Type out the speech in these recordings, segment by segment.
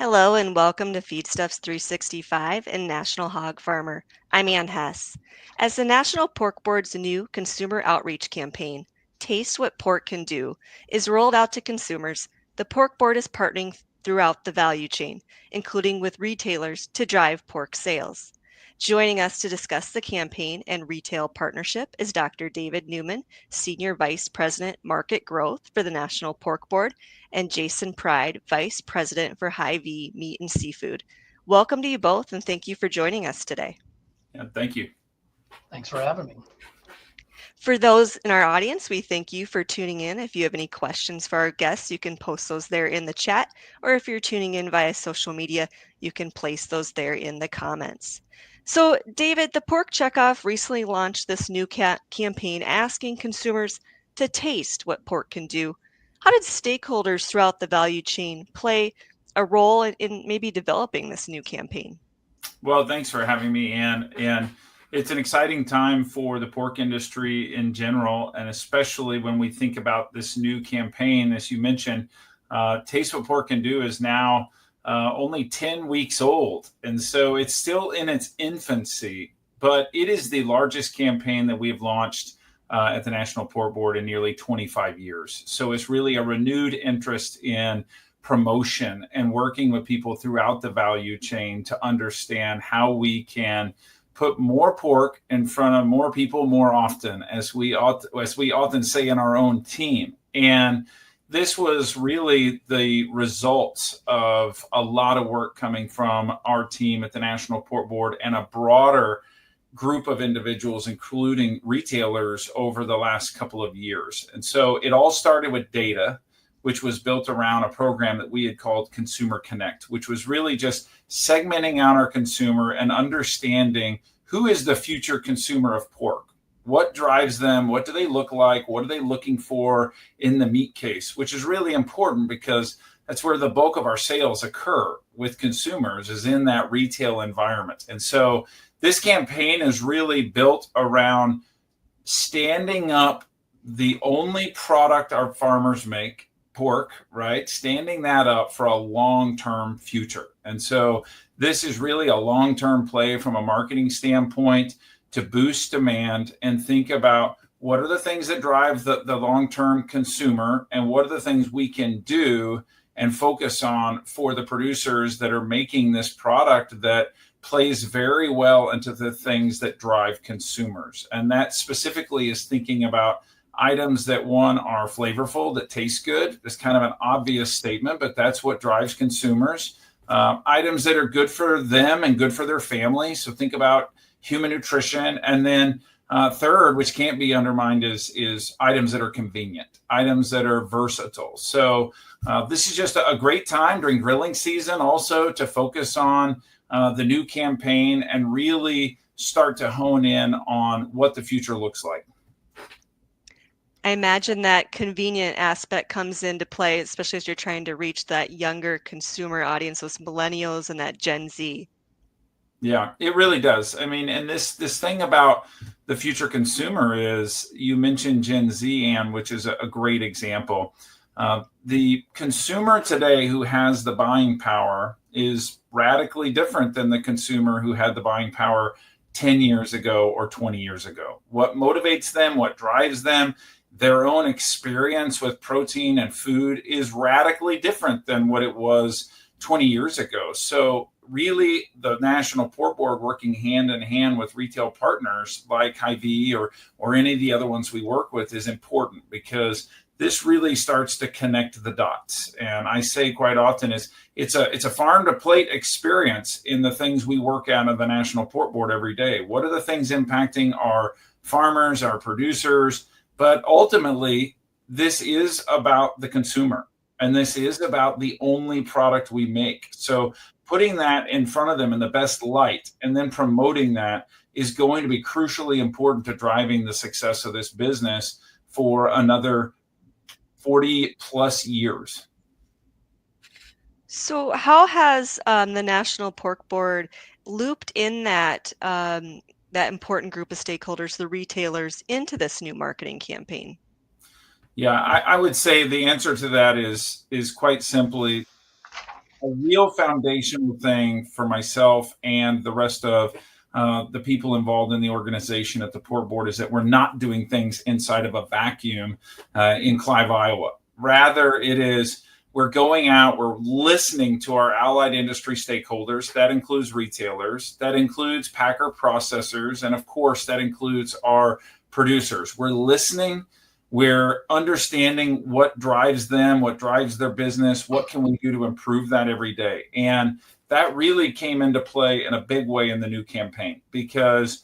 Hello and welcome to Feedstuffs 365 and National Hog Farmer. I'm Ann Hess. As the National Pork Board's new consumer outreach campaign, Taste What Pork Can Do, is rolled out to consumers, the Pork Board is partnering throughout the value chain, including with retailers to drive pork sales. Joining us to discuss the campaign and retail partnership is Dr. David Newman, Senior Vice President Market Growth for the National Pork Board, and Jason Pride, Vice President for Hy-Vee Meat and Seafood. Welcome to you both, and thank you for joining us today. Yeah, thank you. Thanks for having me. For those in our audience, we thank you for tuning in. If you have any questions for our guests, you can post those there in the chat, or if you're tuning in via social media, you can place those there in the comments. So, David, the Pork Checkoff recently launched this new campaign asking consumers to taste what pork can do. How did stakeholders throughout the value chain play a role in maybe developing this new campaign? Well, thanks for having me, Ann. And it's an exciting time for the pork industry in general, and especially when we think about this new campaign, as you mentioned. Taste What Pork Can Do is now only 10 weeks old. And so it's still in its infancy, but it is the largest campaign that we've launched at the National Pork Board in nearly 25 years. So it's really a renewed interest in promotion and working with people throughout the value chain to understand how we can put more pork in front of more people more often, as we often say in our own team. And this was really the results of a lot of work coming from our team at the National Pork Board and a broader group of individuals, including retailers, over the last couple of years. And so it all started with data, which was built around a program that we had called Consumer Connect, which was really just segmenting out our consumer and understanding who is the future consumer of pork. What drives them? What do they look like? What are they looking for in the meat case? Which is really important because that's where the bulk of our sales occur with consumers, is in that retail environment. And so this campaign is really built around standing up the only product our farmers make, pork, right? Standing that up for a long-term future. And so this is really a long-term play from a marketing standpoint to boost demand and think about what are the things that drive the long-term consumer and what are the things we can do and focus on for the producers that are making this product that plays very well into the things that drive consumers. And that specifically is thinking about items that, one, are flavorful, that taste good. It's kind of an obvious statement, but that's what drives consumers. Items that are good for them and good for their family. So think about human nutrition. And then third, which can't be undermined, is items that are convenient, items that are versatile. So this is just a great time during grilling season also to focus on the new campaign and really start to hone in on what the future looks like. I imagine that convenient aspect comes into play, especially as you're trying to reach that younger consumer audience, those millennials and that Gen Z. Yeah, it really does. I mean, and this thing about the future consumer is, you mentioned Gen Z, Ann, which is a great example. The consumer today who has the buying power is radically different than the consumer who had the buying power 10 years ago or 20 years ago. What motivates them, what drives them, their own experience with protein and food is radically different than what it was 20 years ago. So really, the National Pork Board, working hand in hand with retail partners like Hy-Vee or any of the other ones we work with, is important because this really starts to connect the dots. And I say quite often it's a farm to plate experience in the things we work out of the National Pork Board every day. What are the things impacting our farmers, our producers? But ultimately, this is about the consumer, and this is about the only product we make. So putting that in front of them in the best light and then promoting that is going to be crucially important to driving the success of this business for another 40 plus years. So how has the National Pork Board looped in that important group of stakeholders, the retailers, into this new marketing campaign? Yeah, I would say the answer to that is quite simply a real foundational thing for myself and the rest of the people involved in the organization at the port board is that we're not doing things inside of a vacuum in Clive, Iowa. Rather, it is we're going out, we're listening to our allied industry stakeholders. That includes retailers, that includes packer processors, and of course, that includes our producers. We're listening, we're understanding what drives them, what drives their business, what can we do to improve that every day. And that really came into play in a big way in the new campaign because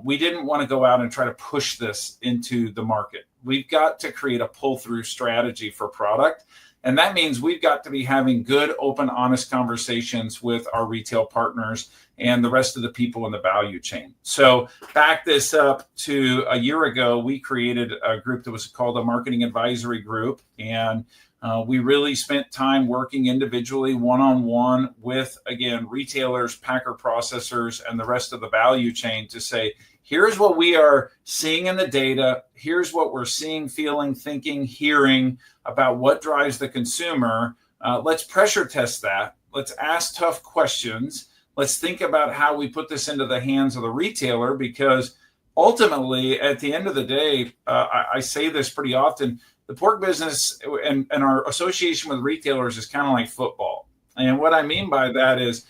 we didn't want to go out and try to push this into the market. We've got to create a pull-through strategy for product. And that means we've got to be having good, open, honest conversations with our retail partners and the rest of the people in the value chain. So back this up to a year ago, we created a group that was called a Marketing Advisory Group. And we really spent time working individually, one-on-one with, again, retailers, packer processors, and the rest of the value chain to say, here's what we are seeing in the data. Here's what we're seeing, feeling, thinking, hearing about what drives the consumer. Let's pressure test that. Let's ask tough questions. Let's think about how we put this into the hands of the retailer, because ultimately, at the end of the day, I say this pretty often, the pork business and our association with retailers is kind of like football. And what I mean by that is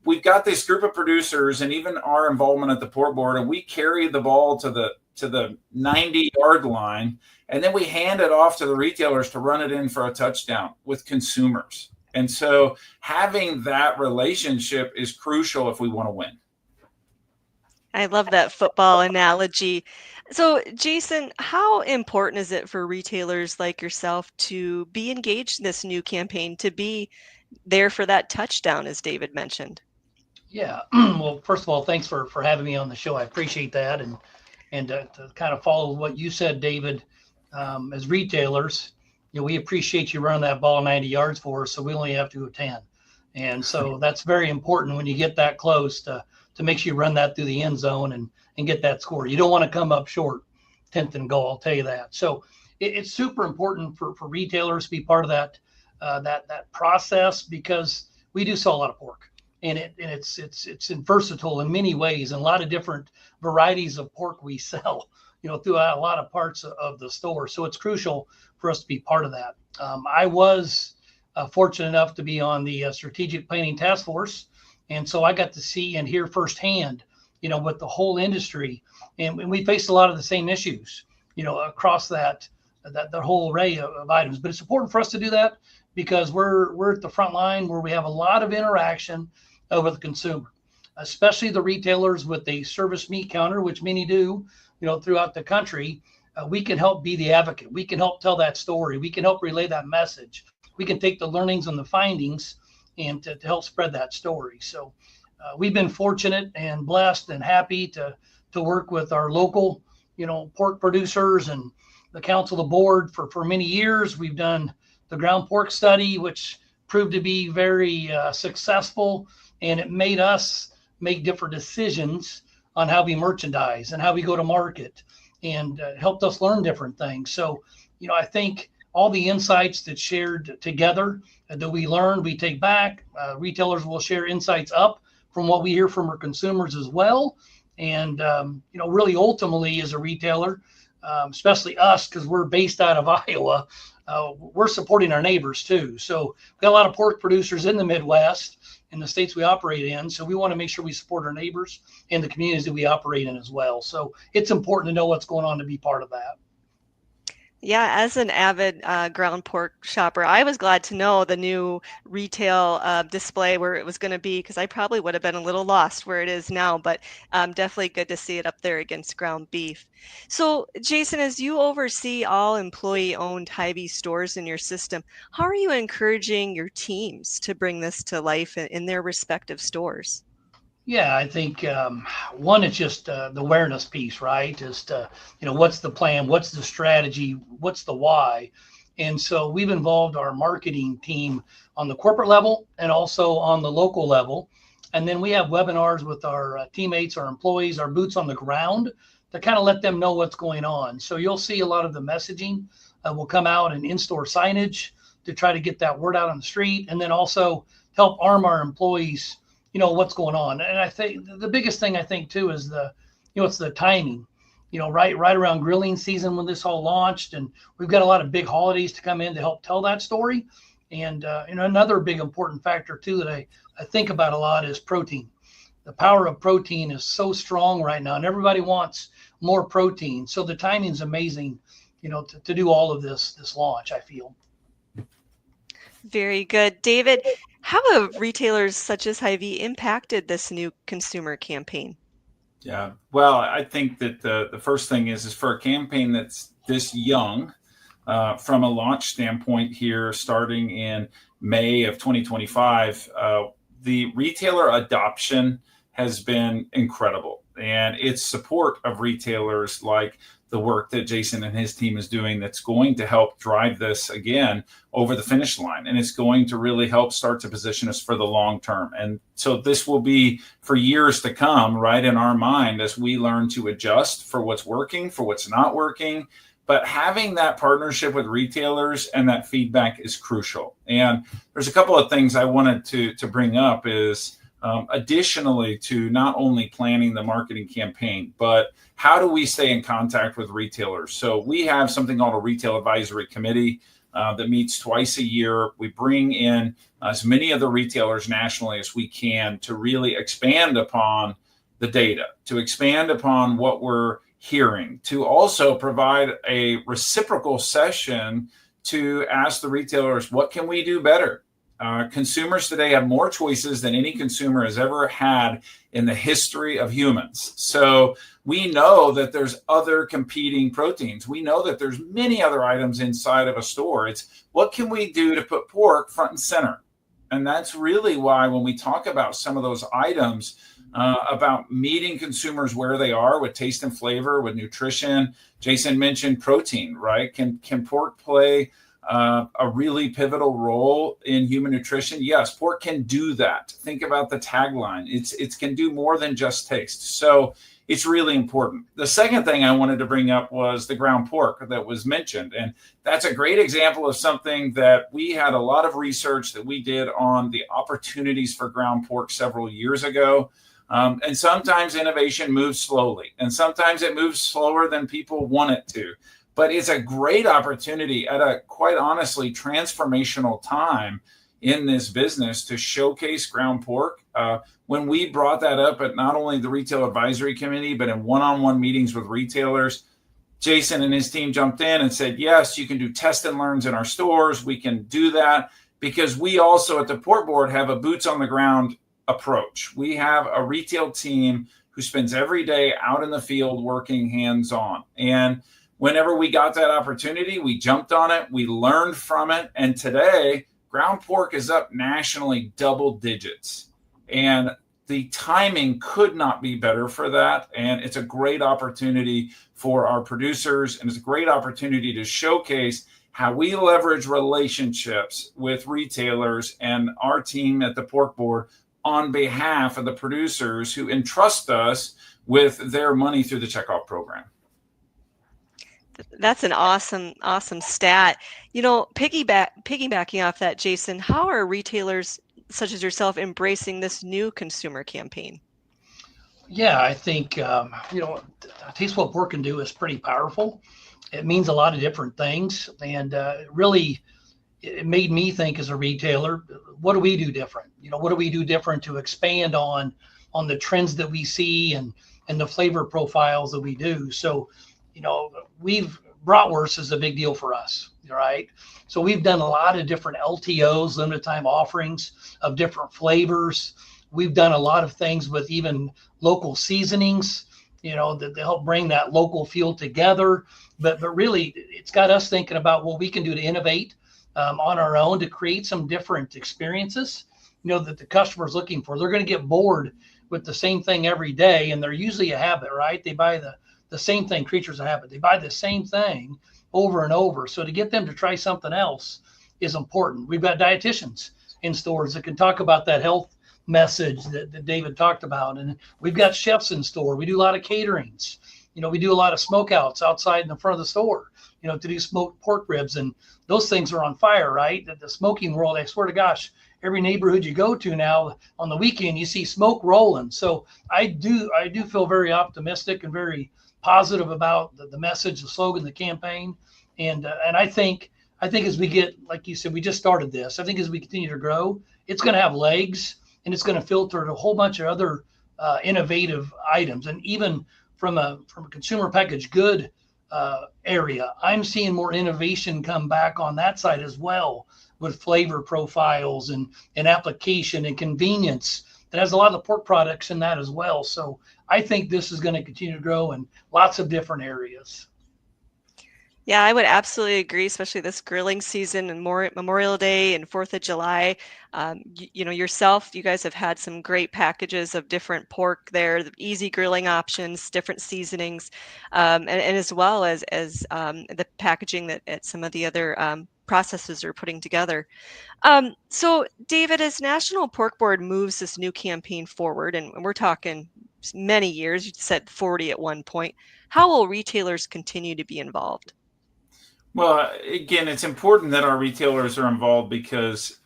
we've got this group of producers and even our involvement at the port board, and we carry the ball to the 90-yard line, and then we hand it off to the retailers to run it in for a touchdown with consumers. And so having that relationship is crucial if we want to win. I love that football analogy. So, Jason, how important is it for retailers like yourself to be engaged in this new campaign, to be there for that touchdown, as David mentioned? Yeah. Well, first of all, thanks for having me on the show. I appreciate that. And to kind of follow what you said, David, as retailers, we appreciate you running that ball 90 yards for us, so we only have to go 10. And so that's very important when you get that close to make sure you run that through the end zone and get that score. You don't want to come up short, 10th and goal, I'll tell you that. So it's super important for retailers to be part of that process, because we do sell a lot of pork. And it's versatile in many ways, and a lot of different varieties of pork we sell, throughout a lot of parts of the store. So it's crucial for us to be part of that. I was fortunate enough to be on the strategic planning task force, and so I got to see and hear firsthand, with the whole industry, and we faced a lot of the same issues, across that whole array of items. But it's important for us to do that because we're at the front line where we have a lot of interaction with the consumer, especially the retailers with a service meat counter, which many do, throughout the country. We can help be the advocate. We can help tell that story. We can help relay that message. We can take the learnings and the findings and to help spread that story. So we've been fortunate and blessed and happy to work with our local, pork producers and the council, the board for many years. We've done the ground pork study, which proved to be very successful, and it made us make different decisions on how we merchandise and how we go to market, and helped us learn different things. So, I think all the insights that shared together that we learned, we take back. Retailers will share insights up from what we hear from our consumers as well. And, really ultimately as a retailer, especially us, because we're based out of Iowa, we're supporting our neighbors too. So we've got a lot of pork producers in the Midwest, in the states we operate in. So we want to make sure we support our neighbors and the communities that we operate in as well. So it's important to know what's going on to be part of that. Yeah, as an avid ground pork shopper, I was glad to know the new retail display where it was going to be, because I probably would have been a little lost where it is now, but definitely good to see it up there against ground beef. So, Jason, as you oversee all employee-owned Hy-Vee stores in your system, how are you encouraging your teams to bring this to life in their respective stores? Yeah, I think one is just the awareness piece, right? Just what's the plan, what's the strategy, what's the why, and so we've involved our marketing team on the corporate level and also on the local level, and then we have webinars with our teammates, our employees, our boots on the ground to kind of let them know what's going on. So you'll see a lot of the messaging will come out in in-store signage, to try to get that word out on the street, and then also help arm our employees, what's going on. And I think the biggest thing I think too is it's the timing, right around grilling season when this all launched, and we've got a lot of big holidays to come in to help tell that story. And another big important factor too that I think about a lot is protein. The power of protein is so strong right now, and everybody wants more protein. So the timing's amazing, to do all of this launch, I feel. Very good. David, how have retailers such as Hy-Vee impacted this new consumer campaign? Yeah, well, I think that the first thing is for a campaign that's this young, from a launch standpoint here, starting in May of 2025, the retailer adoption has been incredible, and its support of retailers like the work that Jason and his team is doing that's going to help drive this again over the finish line. And it's going to really help start to position us for the long term. And so this will be for years to come, right, in our mind as we learn to adjust for what's working, for what's not working. But having that partnership with retailers and that feedback is crucial. And there's a couple of things I wanted to bring up is additionally to not only planning the marketing campaign, but how do we stay in contact with retailers? So we have something called a retail advisory committee that meets twice a year. We bring in as many of the retailers nationally as we can to really expand upon the data, to expand upon what we're hearing, to also provide a reciprocal session to ask the retailers, what can we do better? Consumers today have more choices than any consumer has ever had in the history of humans. So we know that there's other competing proteins. We know that there's many other items inside of a store. It's what can we do to put pork front and center? And that's really why when we talk about some of those items, about meeting consumers where they are with taste and flavor, with nutrition. Jason mentioned protein, right? Can pork play a really pivotal role in human nutrition? Yes, pork can do that. Think about the tagline. It can do more than just taste. So it's really important. The second thing I wanted to bring up was the ground pork that was mentioned. And that's a great example of something that we had a lot of research that we did on the opportunities for ground pork several years ago. And sometimes innovation moves slowly, and sometimes it moves slower than people want it to. But it's a great opportunity at a, quite honestly, transformational time in this business to showcase ground pork. When we brought that up at not only the Retail Advisory Committee, but in one-on-one meetings with retailers, Jason and his team jumped in and said, yes, you can do test and learns in our stores. We can do that because we also at the Pork Board have a boots on the ground approach. We have a retail team who spends every day out in the field working hands-on. And whenever we got that opportunity, we jumped on it, we learned from it, and today, ground pork is up nationally double digits. And the timing could not be better for that. And it's a great opportunity for our producers, and it's a great opportunity to showcase how we leverage relationships with retailers and our team at the Pork Board on behalf of the producers who entrust us with their money through the checkoff program. That's an awesome stat. Piggybacking off that, Jason, how are retailers such as yourself embracing this new consumer campaign? Yeah, I think, Taste What Pork Can Do is pretty powerful. It means a lot of different things. And really, it made me think as a retailer, what do we do different? What do we do different to expand on the trends that we see and the flavor profiles that we do? So, bratwurst is a big deal for us, right? So we've done a lot of different LTOs, limited time offerings of different flavors. We've done a lot of things with even local seasonings, that help bring that local feel together. But really, it's got us thinking about what we can do to innovate on our own to create some different experiences, that the customer's looking for. They're going to get bored with the same thing every day, and they're usually a habit, right? They buy the same thing. Creatures of habit. They buy the same thing over and over. So to get them to try something else is important. We've got dietitians in stores that can talk about that health message that David talked about. And we've got chefs in store. We do a lot of caterings. We do a lot of smokeouts outside in the front of the store, to do smoked pork ribs, and those things are on fire, right? The smoking world, I swear to gosh, every neighborhood you go to now on the weekend, you see smoke rolling. So I do feel very optimistic and very positive about the message, the slogan, the campaign. And I think as we get, like you said, we just started this. I think as we continue to grow, it's going to have legs, and it's going to filter a whole bunch of other innovative items. And even from a consumer packaged good area, I'm seeing more innovation come back on that side as well, with flavor profiles and application and convenience that has a lot of the pork products in that as well. So I think this is going to continue to grow in lots of different areas. Yeah, I would absolutely agree, especially this grilling season and more Memorial Day and 4th of July. Yourself, you guys have had some great packages of different pork there, the easy grilling options, different seasonings, and as well as the packaging that some of the other processors are putting together. So, David, as National Pork Board moves this new campaign forward, and we're talking many years, you said 40 at one point, how will retailers continue to be involved? Well, again, it's important that our retailers are involved because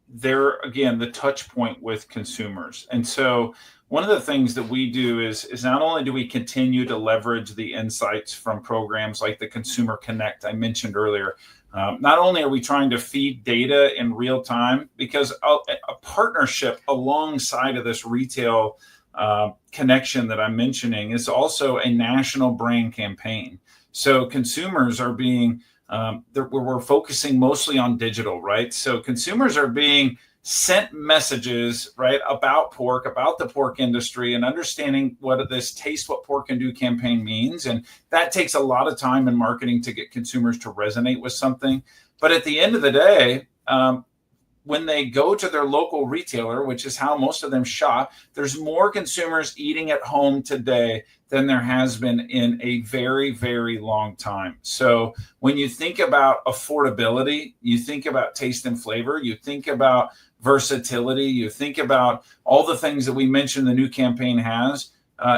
they're, again, the touch point with consumers. And so one of the things that we do is not only do we continue to leverage the insights from programs like the Consumer Connect I mentioned earlier, not only are we trying to feed data in real time, because a partnership alongside of this retail connection that I'm mentioning is also a national brand campaign. So consumers are being we're focusing mostly on digital, right? So consumers are being sent messages, right, about pork, about the pork industry, and understanding what this Taste What Pork Can Do campaign means. And that takes a lot of time in marketing to get consumers to resonate with something. But at the end of the day, when they go to their local retailer, which is how most of them shop, there's more consumers eating at home today than there has been in a very, very long time. So when you think about affordability, you think about taste and flavor, you think about versatility, you think about all the things that we mentioned the new campaign has.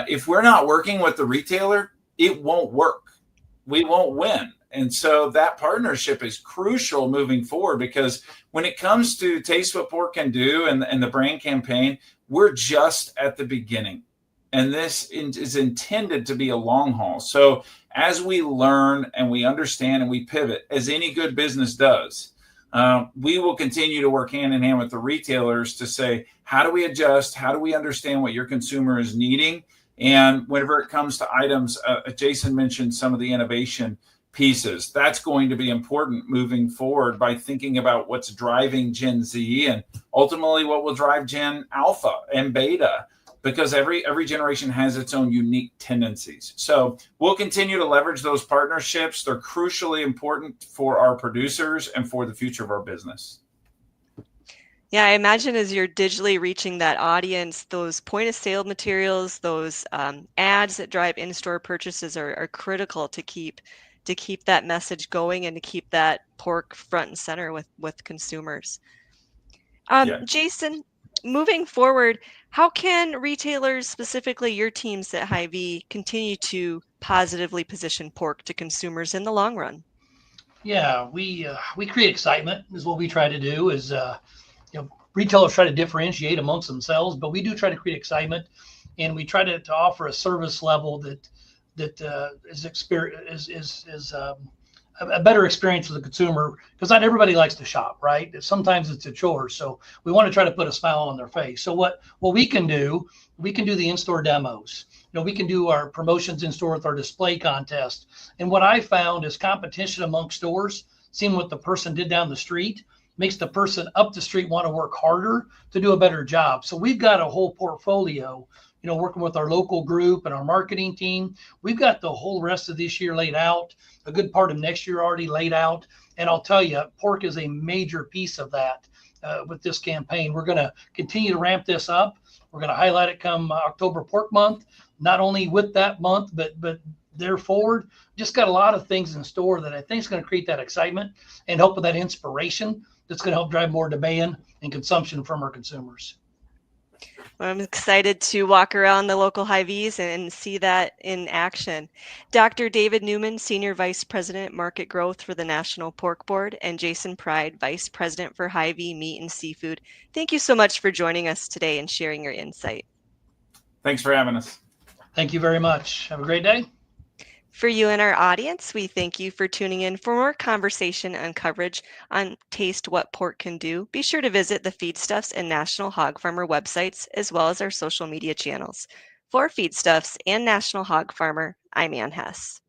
If we're not working with the retailer, it won't work. We won't win. And so that partnership is crucial moving forward, because when it comes to Taste What Pork Can Do and the brand campaign, we're just at the beginning. And this is intended to be a long haul. So as we learn and we understand and we pivot, as any good business does, we will continue to work hand in hand with the retailers to say, how do we adjust? How do we understand what your consumer is needing? And whenever it comes to items, Jason mentioned some of the innovation pieces. That's going to be important moving forward by thinking about what's driving Gen Z and ultimately what will drive Gen Alpha and Beta, because every generation has its own unique tendencies. So we'll continue to leverage those partnerships. They're crucially important for our producers and for the future of our business. Yeah, I imagine as you're digitally reaching that audience, those point of sale materials, those ads that drive in-store purchases are critical to keep that message going and to keep that pork front and center with consumers. Jason, moving forward, how can retailers, specifically your teams at Hy-Vee, continue to positively position pork to consumers in the long run? Yeah, we create excitement is what we try to do. Is retailers try to differentiate amongst themselves, but we do try to create excitement, and we try to offer a service level that is a better experience for the consumer, because not everybody likes to shop, right? Sometimes it's a chore, so we want to try to put a smile on their face. So what we can do the in-store demos. We can do our promotions in store with our display contest. And what I found is competition amongst stores, seeing what the person did down the street, makes the person up the street want to work harder to do a better job. So we've got a whole portfolio, working with our local group and our marketing team. We've got the whole rest of this year laid out, a good part of next year already laid out. And I'll tell you, pork is a major piece of that with this campaign. We're going to continue to ramp this up. We're going to highlight it come October Pork Month, not only with that month, but there forward. Just got a lot of things in store that I think is going to create that excitement and help with that inspiration that's going to help drive more demand and consumption from our consumers. I'm excited to walk around the local Hy-Vees and see that in action. Dr. David Newman, Senior Vice President, Market Growth for the National Pork Board, and Jason Pride, Vice President for Hy-Vee Meat and Seafood. Thank you so much for joining us today and sharing your insight. Thanks for having us. Thank you very much. Have a great day. For you and our audience, we thank you for tuning in. For more conversation and coverage on Taste What Pork Can Do, be sure to visit the Feedstuffs and National Hog Farmer websites, as well as our social media channels. For Feedstuffs and National Hog Farmer, I'm Ann Hess.